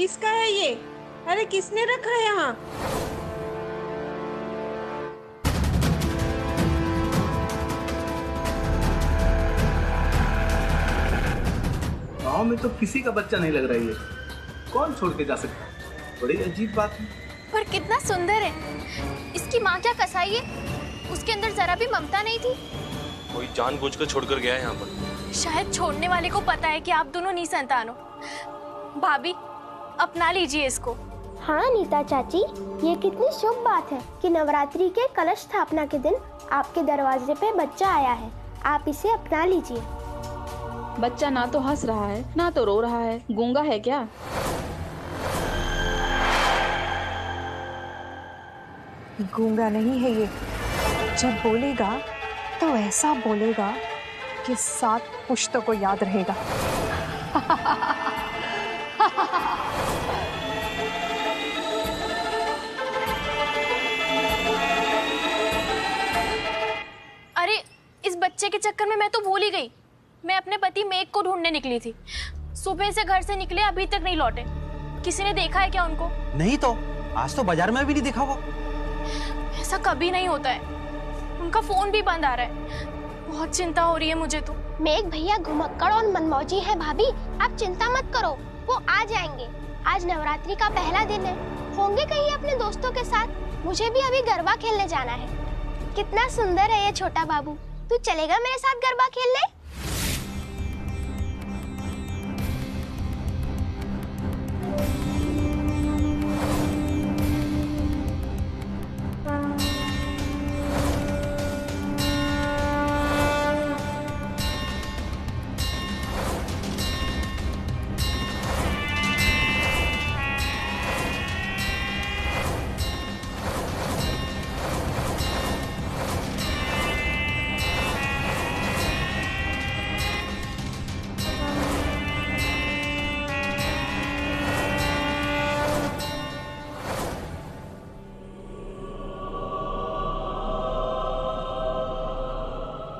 किसका है ये? अरे किसने रखा है यहाँ? गाँव में तो किसी का बच्चा नहीं लग रहा है ये। कौन छोड़ के जा सकता है? बड़ी अजीब बात है। पर कितना सुंदर है। इसकी माँ क्या कसाई है? उसके अंदर जरा भी ममता नहीं थी। कोई जानबूझकर छोड़कर गया है यहाँ पर। शायद छोड़ने वाले को पता है कि आप दोनों निसंतान हो। भाभी, अपना लीजिए इसको। हाँ नीता चाची, ये कितनी शुभ बात है कि नवरात्रि के कलश स्थापना के दिन आपके दरवाजे पे बच्चा आया है। आप इसे अपना लीजिए। बच्चा ना तो हंस रहा है ना तो रो रहा है। गूंगा है क्या? गूंगा नहीं है ये। जब बोलेगा तो ऐसा बोलेगा कि 7 पुश्तों को याद रहेगा। अरे इस बच्चे के चक्कर में मैं तो भूल ही गई। मैं अपने पति मेघ को ढूंढने निकली थी। सुबह से घर से निकले अभी तक नहीं लौटे। किसी ने देखा है क्या उनको? नहीं तो आज तो बाजार में भी नहीं देखा वो। ऐसा कभी नहीं होता है। उनका फोन भी बंद आ रहा है। बहुत चिंता हो रही है मुझे तो। मेघ भैया घुमक्कड़ और मनमौजी है भाभी, आप चिंता मत करो, वो आ जाएंगे। आज नवरात्रि का पहला दिन है, होंगे कहीं अपने दोस्तों के साथ। मुझे भी अभी गरबा खेलने जाना है। कितना सुंदर है ये छोटा बाबू। तू चलेगा मेरे साथ गरबा खेलने?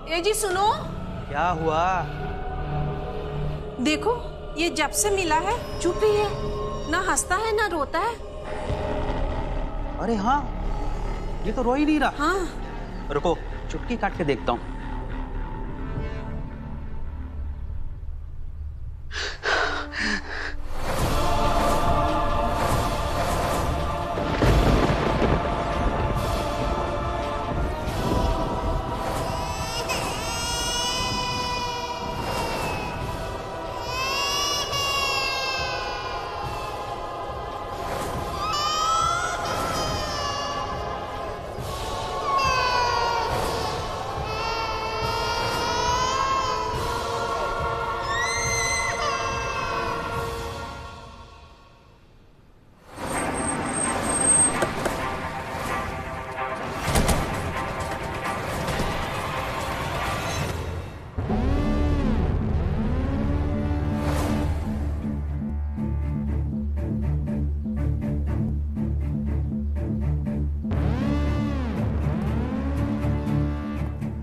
ए जी सुनो। क्या हुआ? देखो, ये जब से मिला है चुप ही है, ना हंसता है ना रोता है। अरे हाँ, ये तो रो ही नहीं रहा। हाँ। रुको, चुटकी काट के देखता हूँ।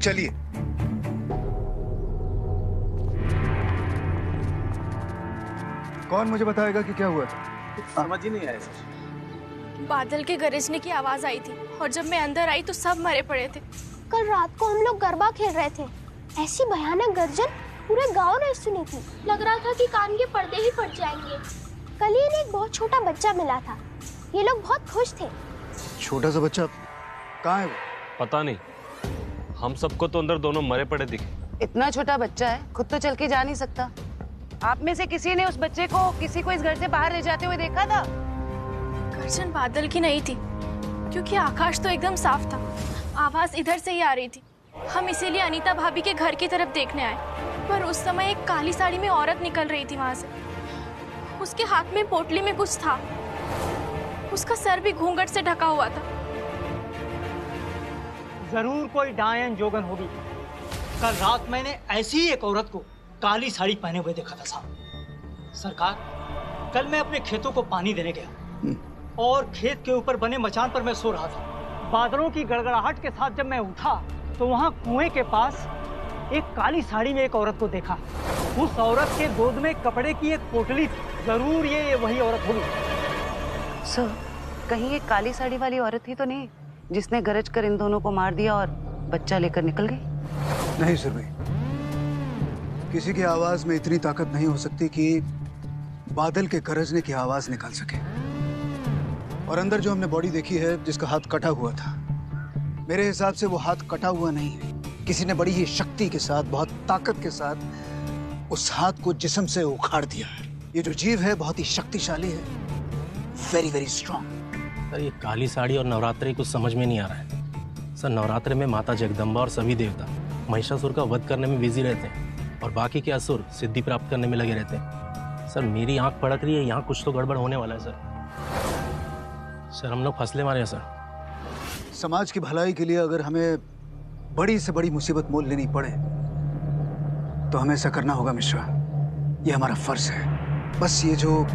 चलिए। कौन मुझे बताएगा कि क्या हुआ? समझ ही नहीं आया सर। बादल के गरजने की आवाज आई थी और जब मैं अंदर आई तो सब मरे पड़े थे। कल रात को हम लोग गरबा खेल रहे थे, ऐसी भयानक गर्जन पूरे गांव ने सुनी थी। लग रहा था कि कान के पर्दे ही फट जाएंगे। कल ही एक बहुत छोटा बच्चा मिला था। ये लोग बहुत खुश थे। छोटा सा बच्चा कहाँ है वो? पता नहीं, हम सबको तो अंदर दोनों मरे पड़े दिखे। इतना छोटा बच्चा है, खुद तो चल के जा नहीं सकता। आप में से किसी ने उस बच्चे को किसी को इस घर से बाहर ले जाते हुए देखा था? गर्जन बादल की नहीं थी, क्योंकि आकाश तो एकदम साफ था। आवाज इधर से ही आ रही थी। हम इसीलिए अनीता भाभी के घर की तरफ देखने आए, पर उस समय एक काली साड़ी में औरत निकल रही थी वहां से। उसके हाथ में पोटली में कुछ था। उसका सर भी घूंघट से ढका हुआ था। जरूर कोई डायन जोगन होगी। कल रात मैंने ऐसी ही एक औरत को काली साड़ी पहने हुए देखा था साहब। सरकार, कल मैं अपने खेतों को पानी देने गया और खेत के ऊपर बने मचान पर मैं सो रहा था। बादलों की गड़गड़ाहट के साथ जब मैं उठा तो वहां कुएं के पास एक काली साड़ी में एक औरत को देखा। उस औरत के गोद में कपड़े की एक पोटली थी। जरूर ये वही औरत होगी। सर, कहीं ये काली साड़ी वाली औरत ही तो नहीं जिसने गरज कर इन दोनों को मार दिया और बच्चा लेकर निकल गई? नहीं सुरभि, किसी की आवाज में इतनी ताकत नहीं हो सकती कि बादल के गरजने की आवाज निकाल सके। और अंदर जो हमने बॉडी देखी है जिसका हाथ कटा हुआ था, मेरे हिसाब से वो हाथ कटा हुआ नहीं है। किसी ने बड़ी ही शक्ति के साथ, बहुत ताकत के साथ उस हाथ को जिस्म से उखाड़ दिया है। ये जो जीव है बहुत ही शक्तिशाली है, वेरी वेरी स्ट्रॉन्ग। सर, ये काली साड़ी और नवरात्रि कुछ समझ में नहीं आ रहा है। सर, नवरात्रि में माता जगदम्बा और सभी देवता महिषासुर का वध करने में बिजी रहते हैं और बाकी के असुर सिद्धि प्राप्त करने में लगे रहते हैं। सर, मेरी आंख पड़क रही है, यहाँ कुछ तो गड़बड़ होने वाला है। सर, हम लोग फसले मारे हैं सर। समाज की भलाई के लिए अगर हमें बड़ी से बड़ी मुसीबत मोल लेनी पड़े तो हमें ऐसा करना होगा मिश्रा। ये हमारा फर्ज है। बस ये जो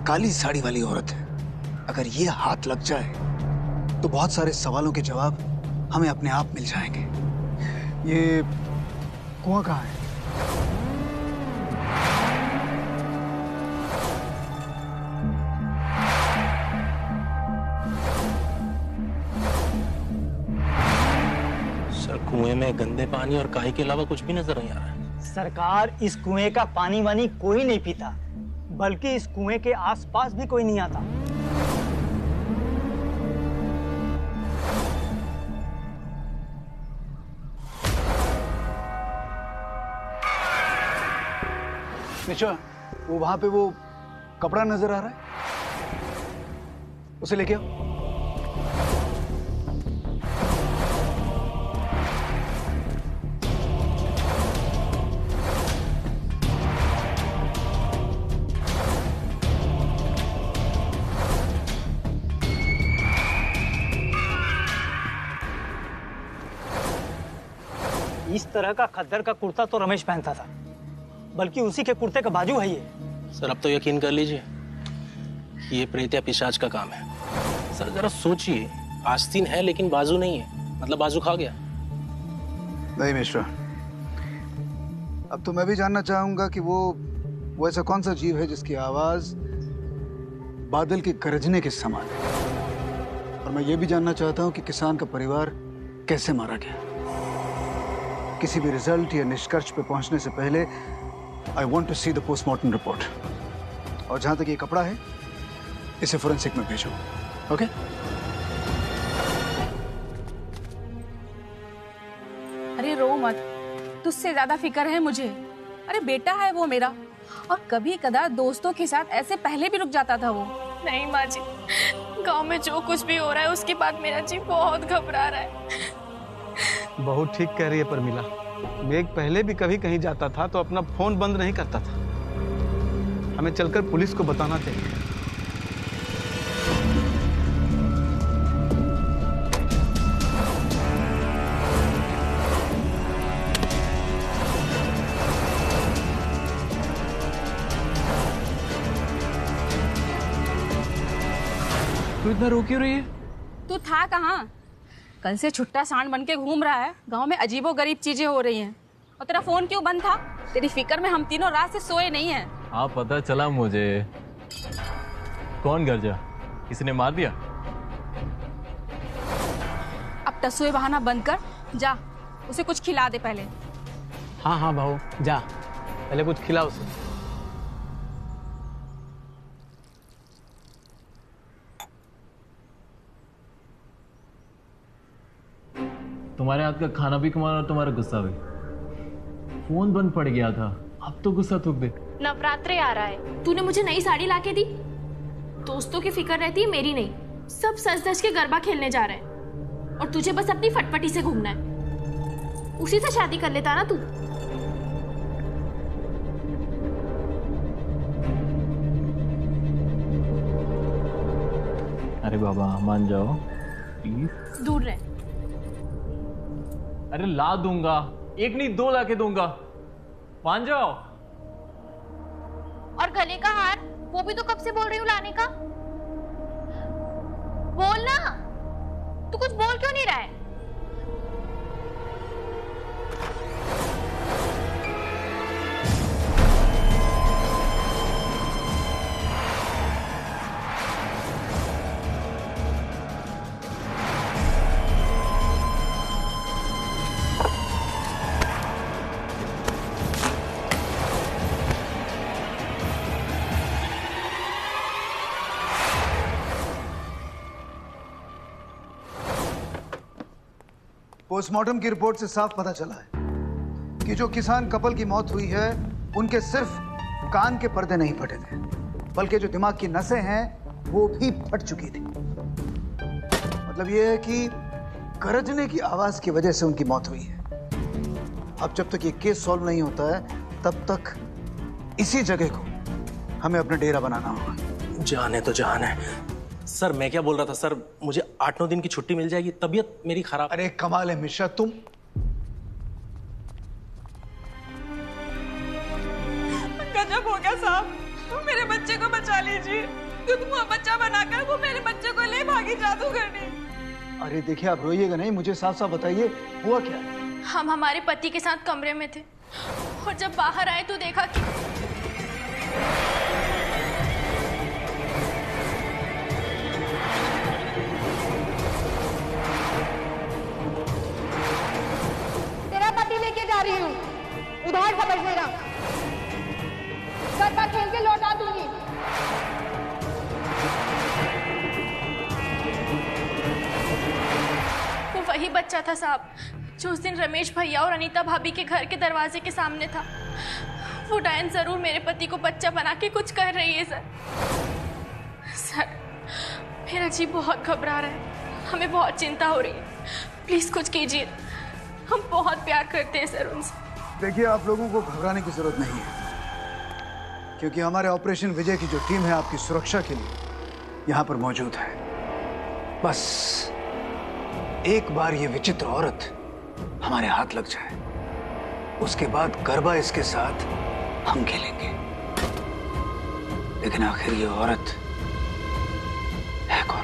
काली साड़ी वाली औरत है, अगर ये हाथ लग जाए तो बहुत सारे सवालों के जवाब हमें अपने आप मिल जाएंगे। ये कुआं कहाँ है? कुएं में गंदे पानी और काई के अलावा कुछ भी नजर नहीं आ रहा है। सरकार, इस कुएं का पानी वानी कोई नहीं पीता, बल्कि इस कुएं के आसपास भी कोई नहीं आता। मिश्रा, वो वहां पे वो कपड़ा नजर आ रहा है, उसे लेके आओ। इस तरह का खद्दर का कुर्ता तो रमेश पहनता था, बल्कि उसी के कुर्ते का बाजू है ये। सर, अब तो यकीन कर लीजिए कि ये प्रेत या पिशाच का काम है। सर, जरा सोचिए, आस्तीन है लेकिन बाजू नहीं है, मतलब बाजू खा गया। नहीं मिश्रा, अब तो मैं भी जानना चाहूंगा कि वो ऐसा कौन सा जीव है जिसकी आवाज बादल के गरजने के समान है। और मैं ये भी जानना चाहता हूं कि किसान का परिवार कैसे मारा गया। किसी भी रिजल्ट या निष्कर्ष पे पहुंचने से पहले I want to see the postmortem report. और जहां तक ये कपड़ा है, इसे फोरेंसिक में भेजो। ओके? अरे रो मत, तुझसे ज्यादा फिक्र है मुझे। अरे बेटा है वो मेरा, और कभी कदार दोस्तों के साथ ऐसे पहले भी रुक जाता था वो। नहीं माँ जी, गांव में जो कुछ भी हो रहा है उसके बाद मेरा जी बहुत घबरा रहा है। बहुत ठीक कह रही है परमिला। मेघ पहले भी कभी कहीं जाता था तो अपना फोन बंद नहीं करता था। हमें चलकर पुलिस को बताना चाहिए। तू इतना रो क्यों रही है? तू था कहाँ? कल से छुट्टा सांड बन के घूम रहा है। गांव में अजीबो गरीब चीजें हो रही हैं। और तेरा फोन क्यों बंद था? तेरी फिक्र में हम तीनों रात से सोए नहीं हैं। हाँ, पता चला मुझे। कौन गरजा? किसी ने मार दिया? अब तसुए बहाना बंद कर, जा उसे कुछ खिला दे पहले। हाँ हाँ भाऊ, जा पहले कुछ खिला उसे। तुम्हारे हाथ का खाना भी कमाल और तुम्हारा गुस्सा भी। फोन बंद पड़ गया था, अब तो गुस्सा थूक दे। नवरात्रि आ रहा है, तूने मुझे नई साड़ी लाके दी। दोस्तों की फिक्र रहती है, मेरी नहीं। सब सज धज के गरबा खेलने जा रहे हैं और तुझे बस अपनी फटफटी से घूमना है। उसी से शादी कर लेता ना तू। अरे बाबा, मान जाओ प्लीज। दूर रह। अरे ला दूंगा, एक नहीं दो लाके दूंगा, मान जाओ। और गले का हार, वो भी तो कब से बोल रही हूँ लाने का। बोल ना, तू कुछ बोल क्यों नहीं रहा है? पोस्टमार्टम की रिपोर्ट से साफ पता चला है कि जो किसान कपल की मौत हुई है उनके सिर्फ कान के पर्दे नहीं फटे थे, बल्कि जो दिमाग की नसें हैं वो भी फट चुकी थी। मतलब ये है कि गरजने की आवाज की वजह से उनकी मौत हुई है। अब जब तक ये केस सॉल्व नहीं होता है तब तक इसी जगह को हमें अपना डेरा बनाना होगा। जान है तो जान है। सर मैं क्या बोल रहा था सर, मुझे 8-9 दिन की छुट्टी मिल जाएगी, तबीयत मेरी खराब। अरे कमाल है मिश्रा, तुम गजब हो गया साहब, तुम मेरे बच्चे को बचा लीजिए। तुम वो बच्चा बनाकर वो मेरे बच्चे को ले भागी जादूगरनी। अरे देखिए आप रोइएगा नहीं, मुझे साफ साफ बताइए हुआ क्या है? हम हमारे पति के साथ कमरे में थे और जब बाहर आए तो देखा कि तेरा पति लेके जा रही हूँ, उधार समझ लेना, गरबा खेल के लौटा दूंगी। वो वही बच्चा था साहब जो उस दिन रमेश भैया और अनीता भाभी के घर के दरवाजे के सामने था। वो डायन जरूर मेरे पति को बच्चा बना के कुछ कर रही है। सर मेरा जी बहुत घबरा रहा है, हमें बहुत चिंता हो रही है, प्लीज कुछ कीजिए। हम बहुत प्यार करते हैं सर उनसे। देखिए आप लोगों को घबराने की जरूरत नहीं है, क्योंकि हमारे ऑपरेशन विजय की जो टीम है आपकी सुरक्षा के लिए यहाँ पर मौजूद है। बस एक बार ये विचित्र औरत हमारे हाथ लग जाए, उसके बाद गरबा इसके साथ हम खेलेंगे। लेकिन आखिर ये औरत है कौन?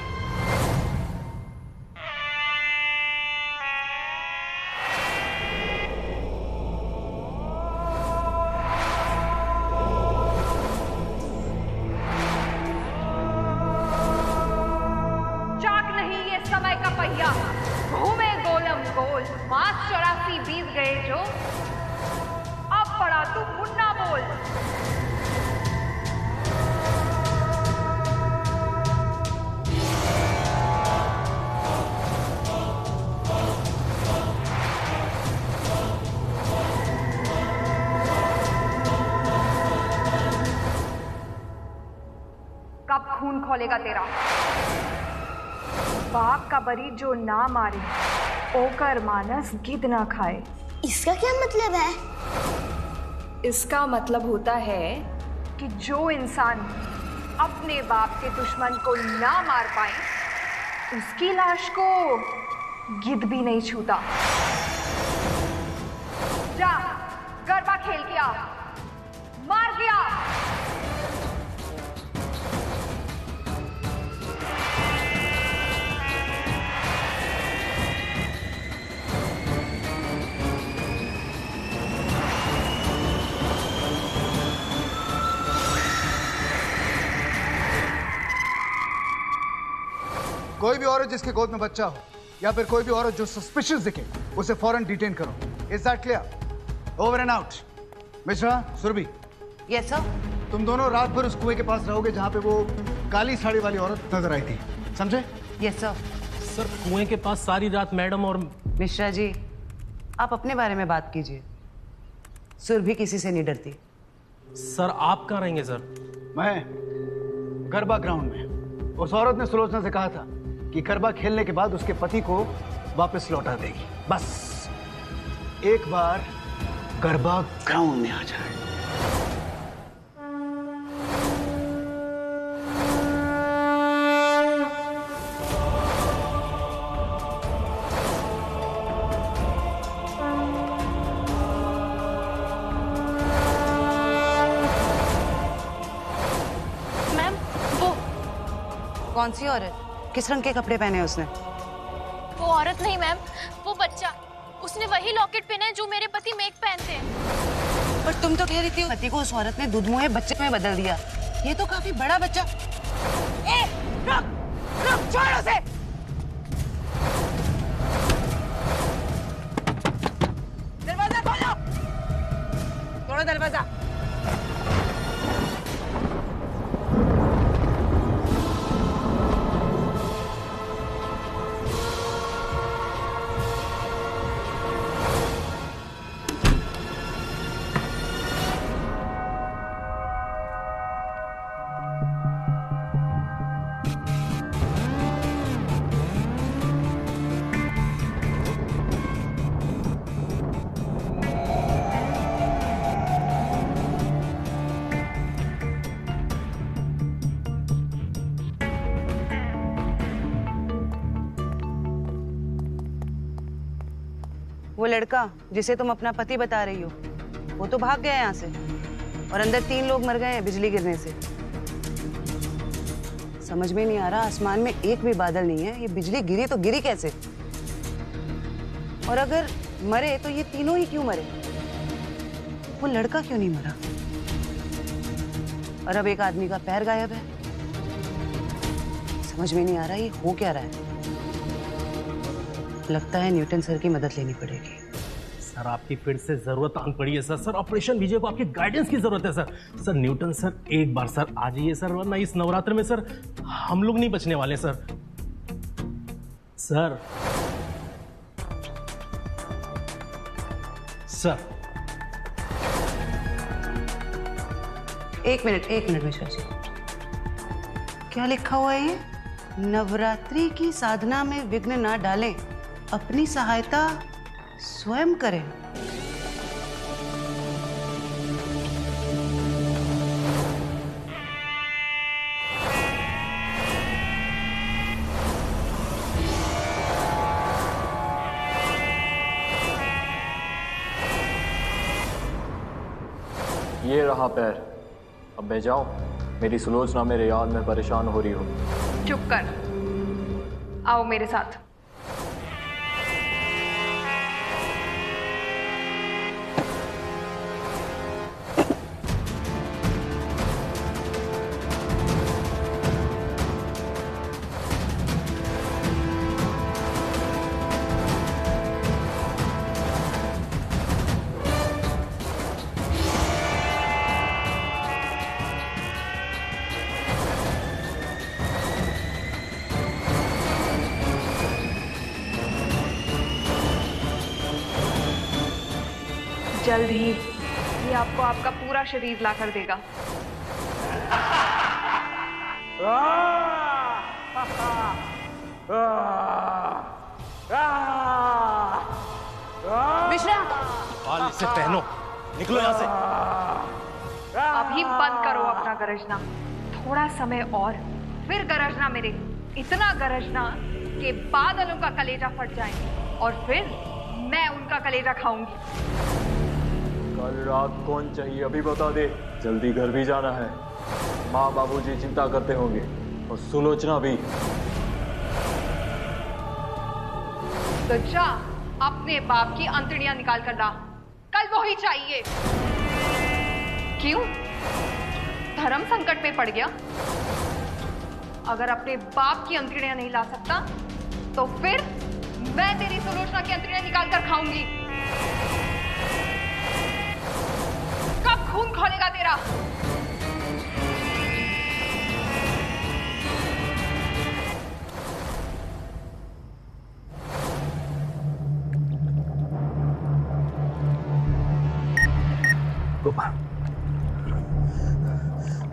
चाक नहीं ये समय का पहिया, घूमे गोलम गोल, मास 84 बीत गए जो, अब पड़ा तू मुन्ना बोल। कब खून खोलेगा तेरा? बाप का बरी जो ना मारे, ओकर मानस गिद्ध ना खाए। इसका क्या मतलब है? इसका मतलब होता है कि जो इंसान अपने बाप के दुश्मन को ना मार पाए, उसकी लाश को गिद्ध भी नहीं छूता। जा गरबा खेल के आ, मार के आ। कोई भी औरत जिसके गोद में बच्चा हो या फिर कोई भी औरत जो सस्पिशियस दिखे, उसे फौरन डिटेन करो। Is that clear? Over and out. Mishra, Surabhi. Yes sir. तुम दोनों रात भर उस कुएं के पास रहोगे जहां पे वो काली साड़ी वाली औरत नजर आई थी, समझे? Yes sir. सर कुएं के पास सारी रात मैडम और मिश्रा जी, आप अपने बारे में बात कीजिए। सुरभि किसी से नहीं डरती। सर आप कहाँ रहेंगे सर? मैं गरबा ग्राउंड में। उस औरत ने सुलोचना से कहा था कि गरबा खेलने के बाद उसके पति को वापस लौटा देगी। बस एक बार गरबा ग्राउंड में आ जाए। मैम वो कौन सी औरत? किस रंग के कपड़े पहने हैं उसने? वो औरत नहीं मैम, वो बच्चा। उसने वही लॉकेट पहना है जो मेरे पति मेघ पहनते हैं। पर तुम तो कह रही थी पति को उस औरत ने दूध मुंहे बच्चे में बदल दिया। ये तो काफी बड़ा बच्चा। ए, रुक, रुक, छोड़ उसे। दरवाजा खोलो, तोड़ो दरवाजा। वो लड़का जिसे तुम अपना पति बता रही हो, वो तो भाग गया यहाँ से और अंदर 3 लोग मर गए हैं बिजली गिरने से। समझ में नहीं आ रहा, आसमान में एक भी बादल नहीं है, ये बिजली गिरी तो गिरी कैसे? और अगर मरे तो ये तीनों ही क्यों मरे? वो लड़का क्यों नहीं मरा? और अब एक आदमी का पैर गायब है। समझ में नहीं आ रहा ये हो क्या रहा है। लगता है न्यूटन सर की मदद लेनी पड़ेगी। सर आपकी फिर से जरूरत आन पड़ी है सर। सर ऑपरेशन विजय को आपकी गाइडेंस की जरूरत है सर। सर न्यूटन सर एक बार सर आ जाइए सर, वरना इस नवरात्र में सर हम लोग नहीं बचने वाले सर। सर सर एक मिनट मिश्रा जी, क्या लिखा हुआ है ये? नवरात्रि की साधना में विघ्न ना डालें, अपनी सहायता स्वयं करें। ये रहा पैर, अब मैं जाऊं? मेरी सुलोचना मेरे याद में परेशान हो रही हो। चुप कर, आओ मेरे साथ। जल्द ही ये आपको आपका पूरा शरीर ला कर देगा। मिश्रा, बाल इसे पहनो, निकलो यहाँ से। अभी बंद करो अपना गरजना, थोड़ा समय और फिर गरजना मेरे, इतना गरजना कि बादलों का कलेजा फट जाए और फिर मैं उनका कलेजा खाऊंगी। कल रात कौन चाहिए अभी बता दे, जल्दी घर भी जाना है। माँ बाबूजी चिंता करते होंगे और सुलोचना भी। तो जा अपने बाप की अंतड़ियां निकाल कर ला, कल वो ही चाहिए। क्यों? धर्म संकट में पड़ गया? अगर अपने बाप की अंतड़ियां नहीं ला सकता तो फिर मैं तेरी सुलोचना की अंतड़ियां निकाल कर खाऊंगी। कब खून खोलेगा तेरा? गोपाल,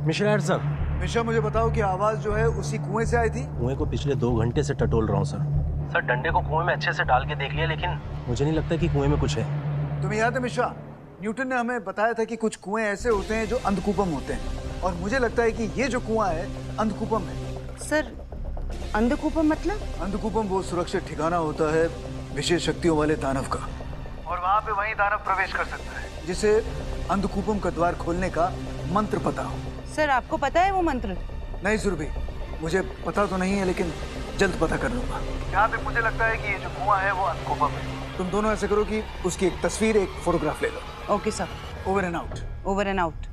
मिश्रा सर। मिश्रा, मुझे बताओ कि आवाज जो है उसी कुएं से आई थी? कुएं को पिछले 2 घंटे से टटोल रहा हूँ सर। सर डंडे को कुएं में अच्छे से डाल के देख लिया, लेकिन मुझे नहीं लगता कि कुएं में कुछ है। तुम्हें याद है मिश्रा, न्यूटन ने हमें बताया था कि कुछ कुएं ऐसे होते हैं जो अंधकूपम होते हैं, और मुझे लगता है कि ये जो कुआं है अंधकूपम है। सर अंधकूपम मतलब? अंधकूपम वो सुरक्षित ठिकाना होता है विशेष शक्तियों वाले दानव का, और वहाँ पे वही दानव प्रवेश कर सकता है जिसे अंधकूपम का द्वार खोलने का मंत्र पता हो। सर आपको पता है वो मंत्र? नहीं सुरभि, मुझे पता तो नहीं है, लेकिन जल्द पता कर लूंगा। यहाँ पे मुझे लगता है कि ये जो कुआं है वो अंधकूपम है। तुम दोनों ऐसे करो कि उसकी एक तस्वीर, एक फोटोग्राफ ले लो। Okay sir. Over and out. Over and out.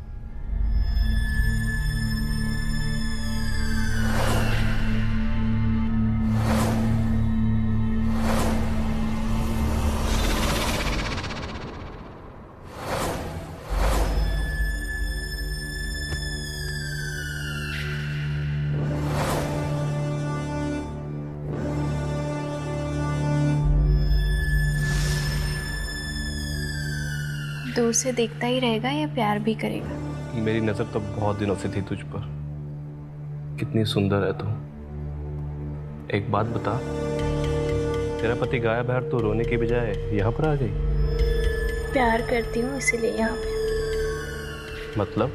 दूर से देखता ही रहेगा या प्यार भी करेगा? मेरी नजर तो बहुत दिनों से थी तुझ पर। कितनी सुंदर है तू। एक बात बता, तेरा पति गायब है और तू रोने की बजाय यहाँ पर आ गई? प्यार करती हूँ इसीलिए यहाँ पे। मतलब?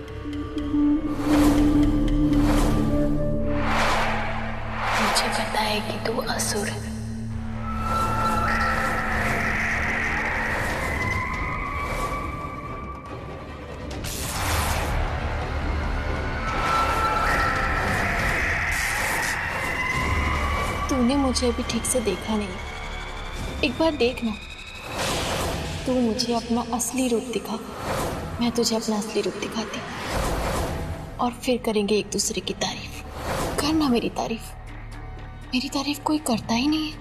मुझे पता है कि तू असुर है। तूने मुझे अभी ठीक से देखा नहीं। एक बार देखना, तू मुझे अपना असली रूप दिखा, मैं तुझे अपना असली रूप दिखाती, और फिर करेंगे एक दूसरे की तारीफ। करना मेरी तारीफ कोई करता ही नहीं है।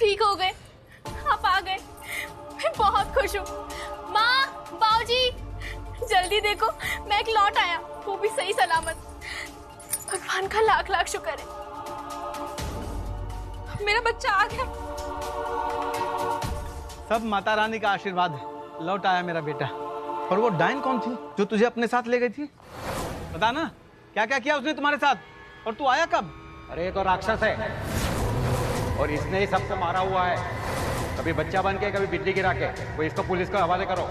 ठीक हो गए, आप आ गए, मैं बहुत खुश हूँ। माँ, बाबूजी, जल्दी देखो, मैं एक लौट आया, वो भी सही सलामत। भगवान का लाख लाख शुक्र है, मेरा बच्चा आ गया। सब माता रानी का आशीर्वाद है, लौट आया मेरा बेटा। और वो डायन कौन थी जो तुझे अपने साथ ले गई थी? बता ना, क्या क्या किया उसने तुम्हारे साथ, और तू आया कब? अरे ये तो राक्षस है, और इसने ही सबको मारा हुआ है, कभी बच्चा बन के कभी बिजली गिरा के। वो इसको पुलिस को हवाले करो।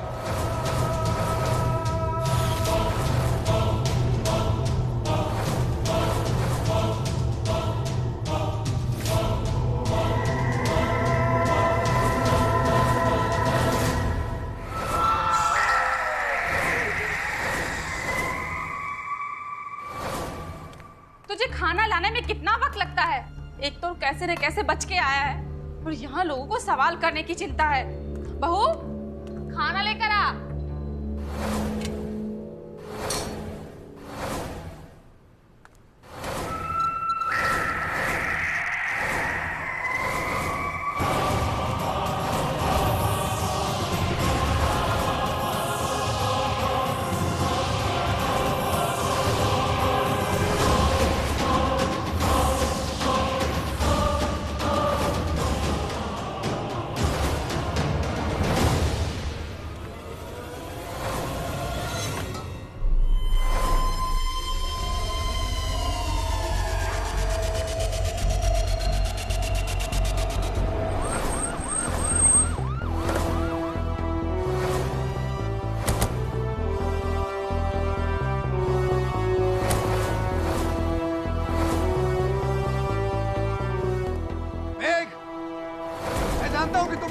तुझे खाना लाने में कितना वक्त लगता है? एक तो कैसे न कैसे बच के आया है, और यहाँ लोगों को सवाल करने की चिंता है। बहू, खाना लेकर आ।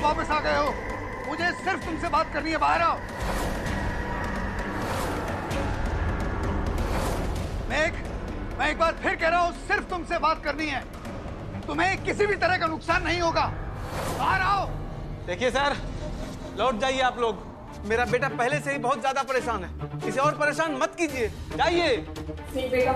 वापस आ गए हो, मुझे सिर्फ तुमसे बात करनी है, बाहर आओ। मैं एक बार फिर कह रहा हूं, सिर्फ तुमसे बात करनी है, तुम्हें किसी भी तरह का नुकसान नहीं होगा, बाहर आओ। देखिए सर, लौट जाइए आप लोग, मेरा बेटा पहले से ही बहुत ज्यादा परेशान है, इसे और परेशान मत कीजिए, जाइए। नहीं बेटा,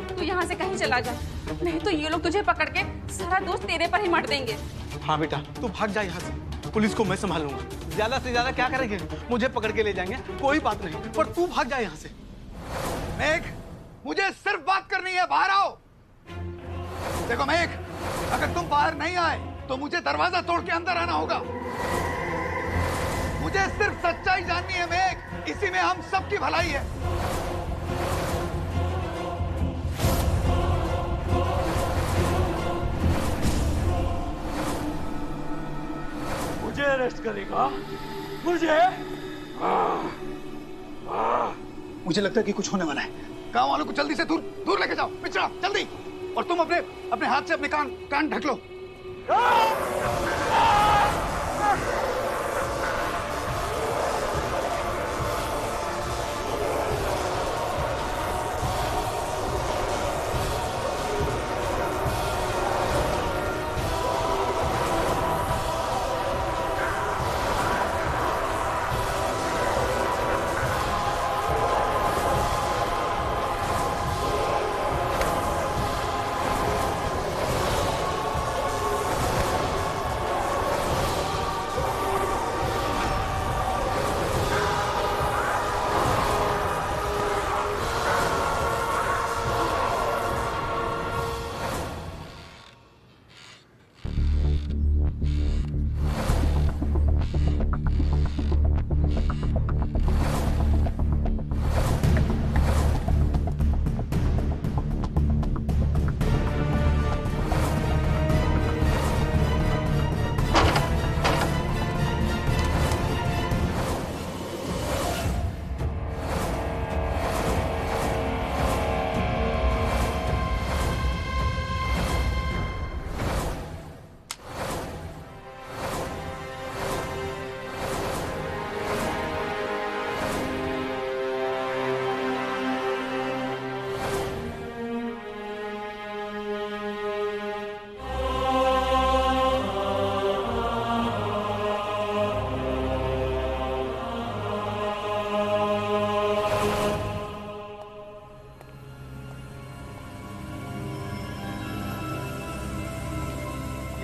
तू यहाँ से कहीं चला जा, नहीं तो ये लोग तुझे पकड़ के सारा दोष तेरे पर ही मर देंगे। हाँ बेटा, तू भाग जा यहाँ से, पुलिस को मैं संभालूंगा। ज्यादा से ज्यादा क्या करेंगे, मुझे पकड़ के ले जाएंगे, कोई बात नहीं, पर तू भाग जा यहाँ से। मेघ, मुझे सिर्फ बात करनी है, बाहर आओ। देखो मेघ, अगर तुम बाहर नहीं आए तो मुझे दरवाजा तोड़ के अंदर आना होगा। मुझे सिर्फ सच्चाई जाननी है मेघ, इसी में हम सबकी भलाई है। मुझे अरेस्ट करेगा? मुझे लगता है कि कुछ होने वाला है। गांव वालों को जल्दी से दूर दूर लेके जाओ, पिछड़ा जल्दी। और तुम अपने हाथ से अपने कान ढक लो।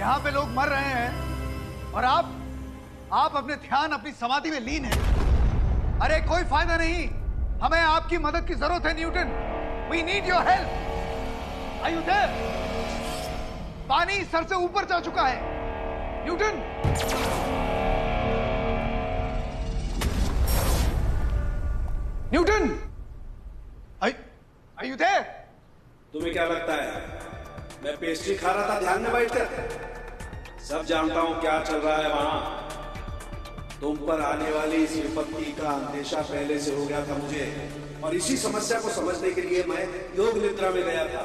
यहाँ पे लोग मर रहे हैं और आप अपने ध्यान अपनी समाधि में लीन हैं। अरे कोई फायदा नहीं, हमें आपकी मदद की जरूरत है Newton. We need your help. Are you there? पानी सर से ऊपर जा चुका है Newton. Newton, are you there? तुम्हें क्या लगता है मैं पेस्ट्री खा रहा था ध्यान में बैठकर? सब जानता हूं क्या चल रहा है वहां। तुम पर आने वाली इस विपत्ति का अंदेशा पहले से हो गया था मुझे, और इसी समस्या को समझने के लिए मैं योग निद्रा में गया था।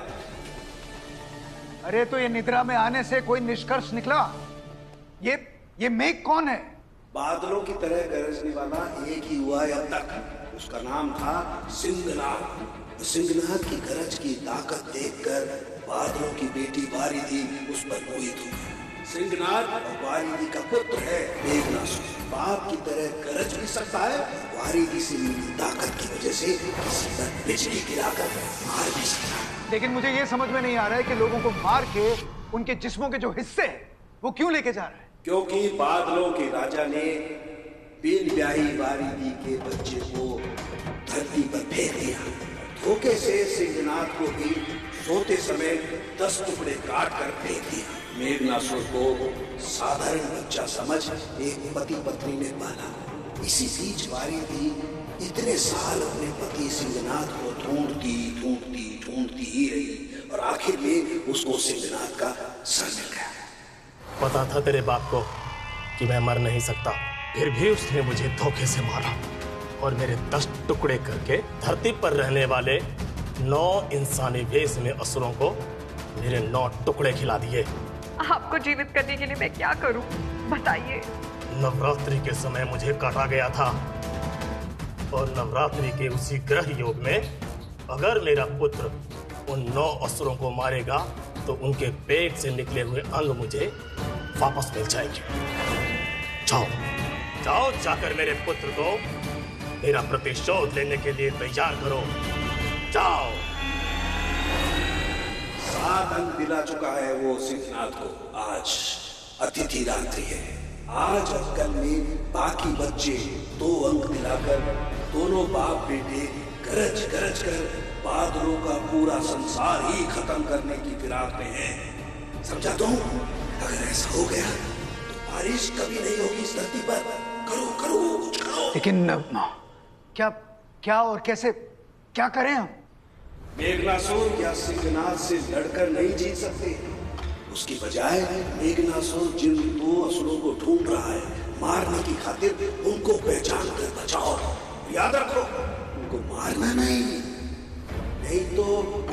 अरे तो ये निद्रा में आने से कोई निष्कर्ष निकला? ये मेघ कौन है? बादलों की तरह गरजने वाला एक ही हुआ है अब तक। उसका नाम था सिंहनाथ। सिंहनाथ की गरज की ताकत देखकर बादलों की बेटी वारिधि उस पर मोहित हो गई। सिंहनाथ वारिधि का पुत्र है मेघनासुर। बाप की तरह गरज भी सकता है, वारिधि से मिली ताकत की वजह से किसी पर बिजली गिराकर मार भी सकता है। लेकिन मुझे ये समझ में नहीं आ रहा है कि लोगों को मार के उनके जिस्मों के जो हिस्से हैं वो क्यों लेके जा रहा है? क्योंकि बादलों के राजा ने बिन ब्याही वारिधि के बच्चे को धरती पर फेंक दिया। धोखे से सिंहनाथ को भी सोते समय 10 टुकड़े काट कर फेंक दिया। मेघनासुर को साधारण बच्चा समझ एक पति पत्नी ने पाला। इसी बीच वारिधि इतने साल अपने पति सिंहनाथ को ढूंढती ही रही और आखिर में उसको सिंहनाथ का सर मिल गया। पता था तेरे बाप को कि मैं मर नहीं सकता, फिर भी उसने मुझे धोखे से मारा और मेरे 10 टुकड़े करके धरती पर रहने वाले 9 इंसानी वेश में असुरों को मेरे 9 टुकड़े खिला दिए। आपको जीवित करने के लिए मैं क्या करूं, बताइए। नवरात्रि के समय मुझे काटा गया था और नवरात्रि के उसी ग्रह योग में अगर मेरा पुत्र उन 9 असुरों को मारेगा तो उनके पेट से निकले हुए अंग मुझे वापस मिल जाएंगे। जाओ जाओ, जाकर मेरे पुत्र को मेरा प्रतिशोध लेने के लिए तैयार करो। जाओ। 7 अंक दिला चुका है वो सिंहनाथ को। आज अतिथि रात्रि है। आज और कल में बाकी बच्चे 2 अंक दिलाकर दोनों बाप बेटे गरज गरज कर बादलों का पूरा संसार ही खत्म करने की फिराक में है। समझा तुम? अगर ऐसा हो गया तो बारिश कभी नहीं होगी इस धरती पर। करो करो कुछ करो। लेकिन क्या और कैसे क्या करें हम? मेघनासुर या सिंहनाथ से लड़कर नहीं जीत सकते। उसकी बजाय मेघनासुर जिन 2 असुरों को ढूंढ रहा है, मारने की खातिर उनको पहचान कर बचाओ। याद रखो, उनको मारना नहीं तो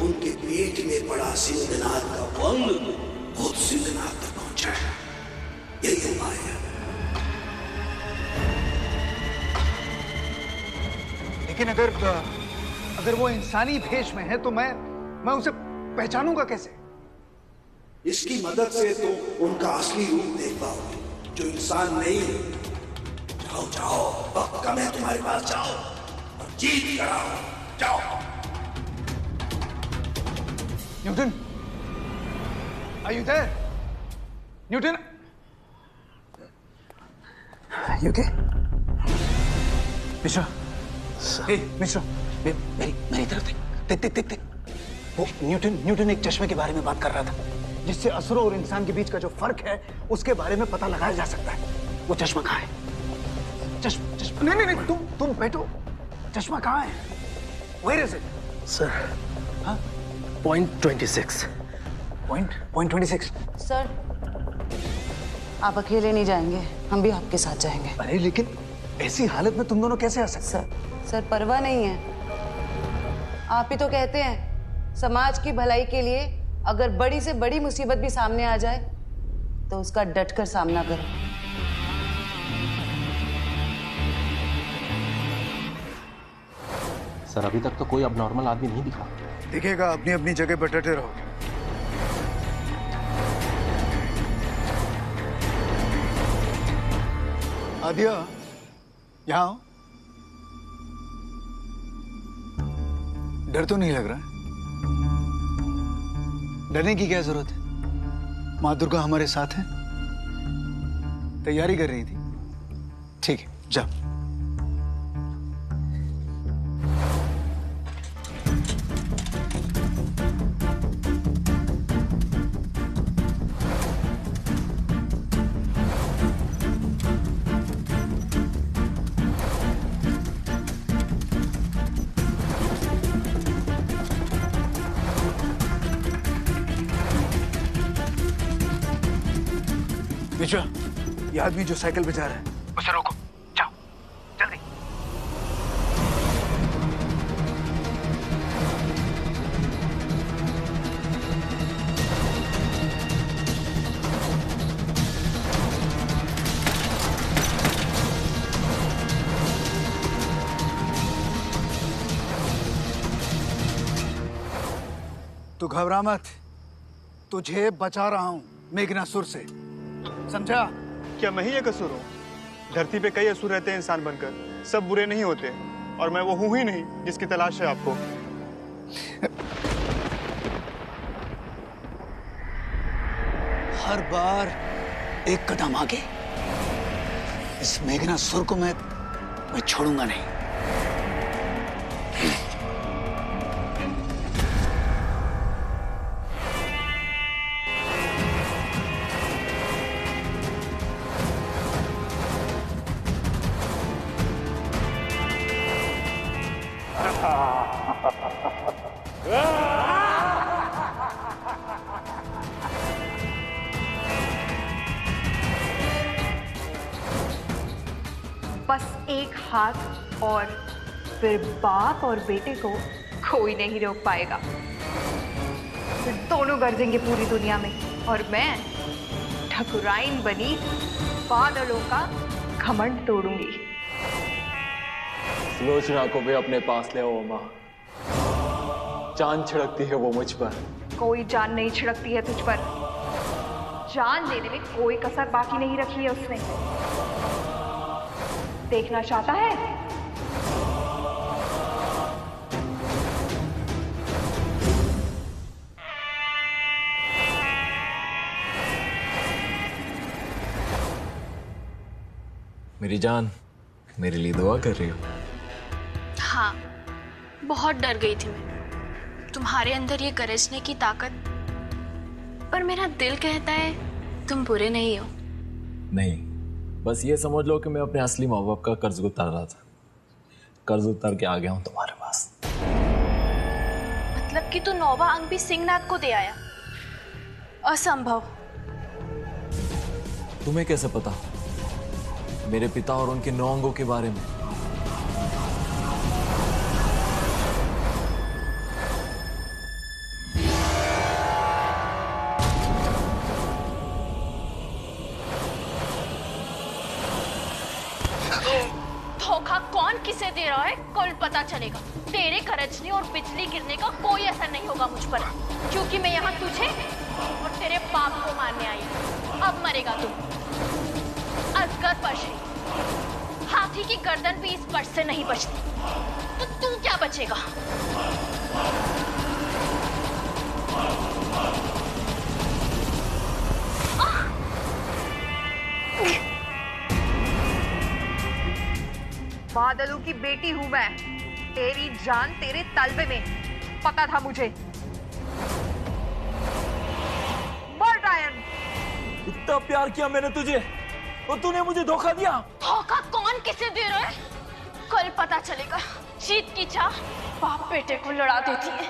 उनके पेट में पड़ा सिंहनाथ का वंग खुद सिंहनाथ तक पहुंचा। यही उपाय है। लेकिन अगर वो इंसानी भेष में है तो मैं उसे पहचानूंगा कैसे? इसकी मदद से तुम उनका असली रूप देख पाओगे, जो इंसान नहीं है। जाओ जाओ, वक्त कम है तुम्हारे पास। जाओ और जीत कर आओ। जाओ। Newton, are you there? Newton, you okay? Mishra, hey Mishra, मेरी तरफ देख। वो न्यूटन एक चश्मे के बारे में बात कर रहा था, जिससे असुरों और इंसान के बीच का जो फर्क है उसके बारे में पता लगाया जा सकता है। वो चश्मा कहाँ है? चश्मा नहीं, तुम बैठो। चश्मा कहाँ है? Where is it? सर, हाँ? Point 26. Point 26. सर, आप अकेले नहीं जाएंगे, हम भी आपके साथ जाएंगे। अरे लेकिन ऐसी हालत में तुम दोनों कैसे आ सकते? सर परवाह नहीं है। आप ही तो कहते हैं समाज की भलाई के लिए अगर बड़ी से बड़ी मुसीबत भी सामने आ जाए तो उसका डटकर सामना करो। सर अभी तक तो कोई अबनॉर्मल आदमी नहीं दिखा। दिखेगा, अपनी अपनी जगह पर डटे रहो। आदिया, यहाँ आओ। डर तो नहीं लग रहा? डरने की क्या जरूरत है? माँ दुर्गा हमारे साथ हैं? तैयारी कर रही थी। ठीक है, जाओ। मिश्रा, ये आदमी जो साइकिल पे जा रहा है उसे रोको। जाओ जल्दी। तू घबरा मत, तुझे बचा रहा हूं मेघनासुर से, समझा? क्या मैं ही ये कसूर हूँ? धरती पे कई असुर रहते हैं इंसान बनकर, सब बुरे नहीं होते, और मैं वो हूँ ही नहीं जिसकी तलाश है आपको। हर बार एक कदम आगे। इस मेघनासुर को मैं छोड़ूंगा नहीं। बस एक हाथ और फिर बाप और बेटे को कोई नहीं रोक पाएगा। फिर दोनों गरजेंगे पूरी दुनिया में, और मैं ठकुराइन बनी बादलों का घमंड तोड़ूंगी। सुलोचना को भी अपने पास ले आओ माँ। जान छिड़कती है वो मुझ पर। कोई जान नहीं छिड़कती है तुझ पर। जान लेने में कोई कसर बाकी नहीं रखी है उसने। देखना चाहता है? मेरी जान, मेरे लिए दुआ कर रही हो? हाँ, बहुत डर गई थी मैं। तुम्हारे अंदर ये गरजने की ताकत, पर मेरा दिल कहता है तुम बुरे नहीं हो। नहीं, बस ये समझ लो कि मैं अपने असली माँ बाप का कर्ज उतार रहा था। कर्ज उतार के आ गया हूं तुम्हारे पास। मतलब कि तू 9वां अंक भी सिंहनाथ को दे आया? असंभव। तुम्हें कैसे पता मेरे पिता और उनके 9 अंगों के बारे में? धोखा कौन किसे दे रहा है कल पता चलेगा। तेरे गरजने और बिजली गिरने का कोई असर नहीं होगा मुझ पर, क्योंकि मैं यहाँ तुझे और तेरे बाप को मारने आई हूँ। अब मरेगा तू। असगर पशु, हाथी की गर्दन भी इस स्पर्श से नहीं बचती, तो तू क्या बचेगा? बादलों की बेटी हूं मैं। तेरी जान तेरे तलवे में, पता था मुझे। मर डायन। इतना प्यार किया मैंने तुझे और तूने मुझे धोखा दिया। धोखा कौन किसे दे रहा है कल पता चलेगा। जीत की चाह बाप बेटे को लड़ा देती है।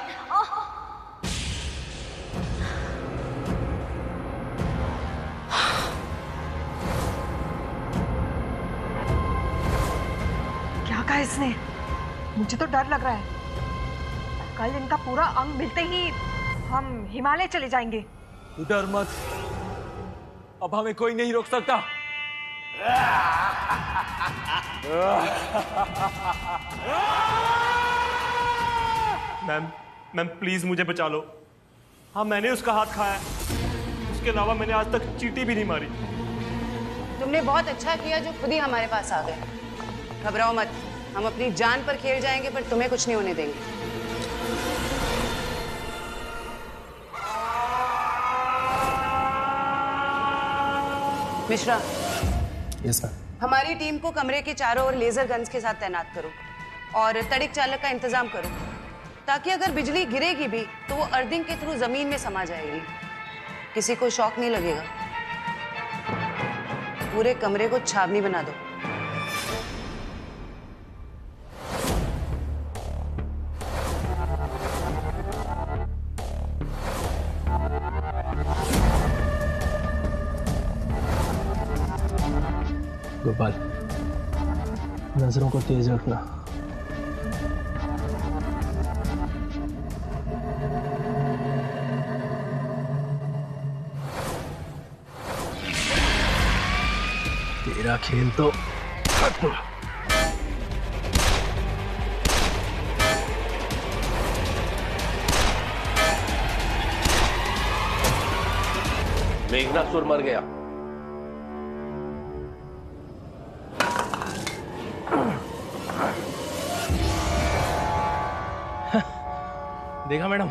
क्या कहा इसने? मुझे तो डर लग रहा है। कल इनका पूरा अंग मिलते ही हम हिमालय चले जाएंगे। तू डर मत, अब हमें कोई नहीं रोक सकता। मैम प्लीज मुझे बचा लो। हाँ, मैंने उसका हाथ खाया, उसके अलावा मैंने आज तक चींटी भी नहीं मारी। तुमने बहुत अच्छा किया जो खुद ही हमारे पास आ गए। घबराओ मत, हम अपनी जान पर खेल जाएंगे, पर तुम्हें कुछ नहीं होने देंगे। Mishra, yes ma'am. हमारी टीम को कमरे के चारों ओर लेजर गन्स के साथ तैनात करो और तड़िक चालक का इंतजाम करो, ताकि अगर बिजली गिरेगी भी तो वो अर्थिंग के थ्रू जमीन में समा जाएगी, किसी को शॉक नहीं लगेगा। पूरे कमरे को छावनी बना दो। गोपाल, नजरों को तेज रखना। तेरा खेल तो खत्म। मेघनासुर मर गया। देखा मैडम,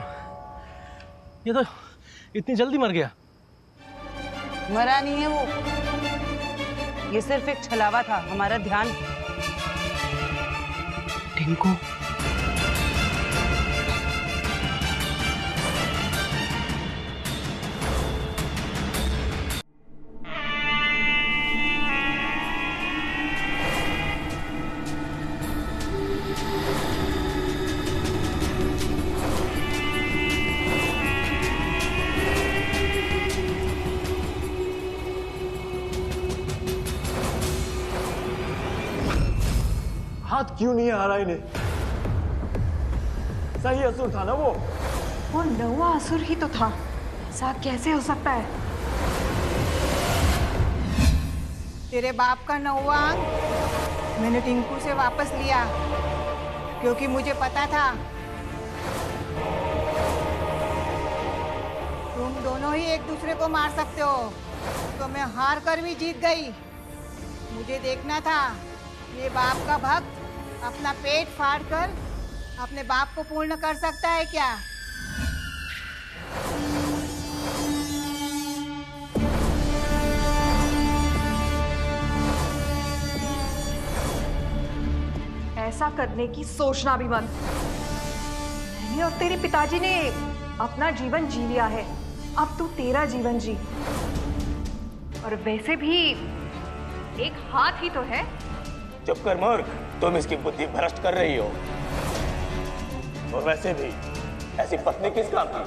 ये तो इतनी जल्दी मर गया। मरा नहीं है वो, ये सिर्फ एक छलावा था। हमारा ध्यान टिंकू। हाथ क्यों नहीं आ रहा इन्हें? सही असुर था ना वो? वो नौवा असुर ही तो था, ऐसा कैसे हो सकता है? तेरे बाप का नौवा अंग मैंने टिंकू से वापस लिया, क्योंकि मुझे पता था तुम दोनों ही एक दूसरे को मार सकते हो, तो मैं हार कर भी जीत गई। मुझे देखना था ये बाप का भक्त अपना पेट फाड़ कर अपने बाप को पूर्ण कर सकता है क्या? ऐसा करने की सोचना भी मत। मैंने और तेरे पिताजी ने अपना जीवन जी लिया है, अब तू तेरा जीवन जी। और वैसे भी एक हाथ ही तो है। चुप कर मूर्ख, तुम इसकी बुद्धि भ्रष्ट कर रही हो। और वैसे भी ऐसी पत्नी किस काम की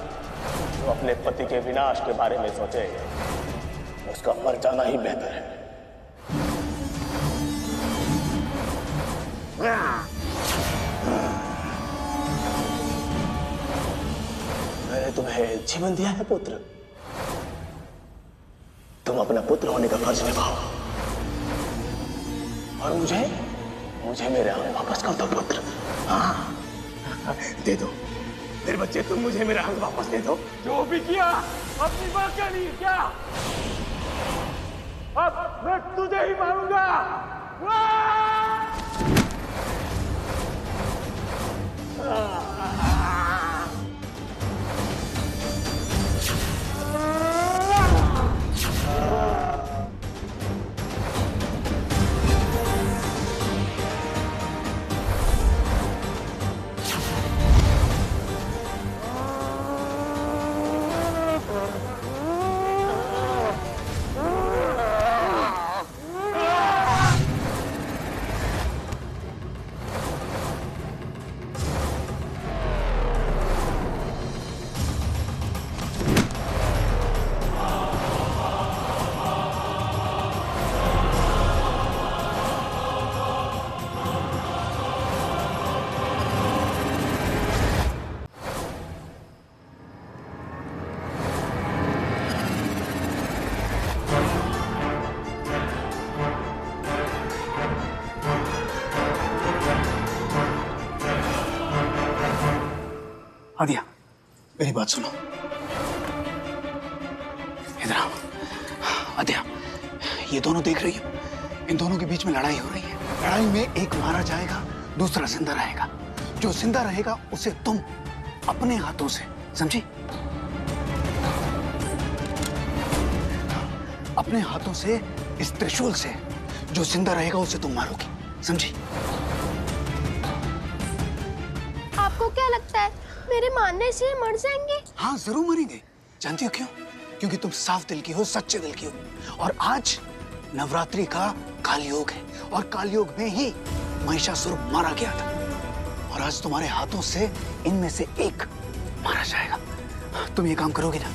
जो अपने पति के विनाश के बारे में सोचे? उसका मर जाना ही बेहतर है। मैंने तुम्हें जीवन दिया है पुत्र, तुम अपना पुत्र होने का फर्ज निभाओ। और मुझे मेरे अंग वापस कर दो पुत्र। हाँ, दे दो मेरे बच्चे, तुम मुझे मेरा अंग वापस दे दो। जो भी किया अपनी मां का नहीं क्या? अब मैं तुझे ही मारूंगा। आदिया, मेरी बात सुनो। इधर आओ। आदिया, ये दोनों देख रही हो? इन दोनों के बीच में लड़ाई हो रही है। लड़ाई में एक मारा जाएगा, दूसरा जिंदा रहेगा। जो जिंदा रहेगा उसे तुम अपने हाथों से, समझी? अपने हाथों से इस त्रिशूल से जो जिंदा रहेगा उसे तुम मारोगी, समझी? आपको क्या लगता है मेरे मारने से मर जाएंगे? हाँ जरूर मरेंगे। जानती हो क्यों? क्योंकि तुम साफ दिल की हो, सच्चे दिल की हो। और आज नवरात्रि का कालयोग है और कालयोग में ही महिषासुर मारा गया था और आज तुम्हारे हाथों से इनमें से एक मारा जाएगा। तुम ये काम करोगे ना?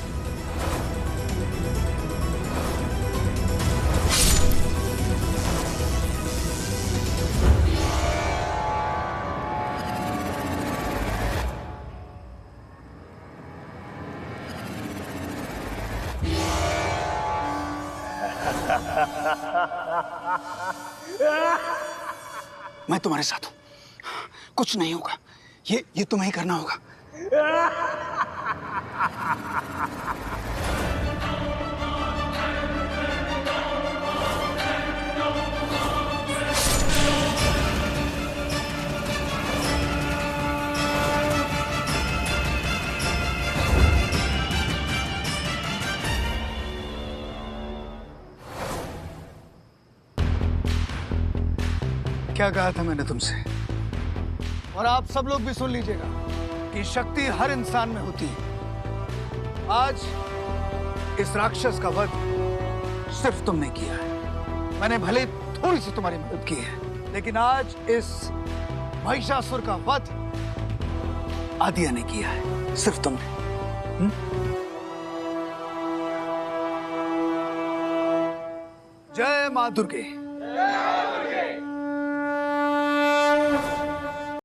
मैं तुम्हारे साथ हूं, कुछ नहीं होगा। ये तुम्हें ही करना होगा। क्या कहा था मैंने तुमसे? और आप सब लोग भी सुन लीजिएगा कि शक्ति हर इंसान में होती है। आज इस राक्षस का वध सिर्फ तुमने किया है। मैंने भले थोड़ी सी तुम्हारी मदद की है, लेकिन आज इस महिषासुर का वध आदिया ने किया है, सिर्फ तुमने। जय मां दुर्गे।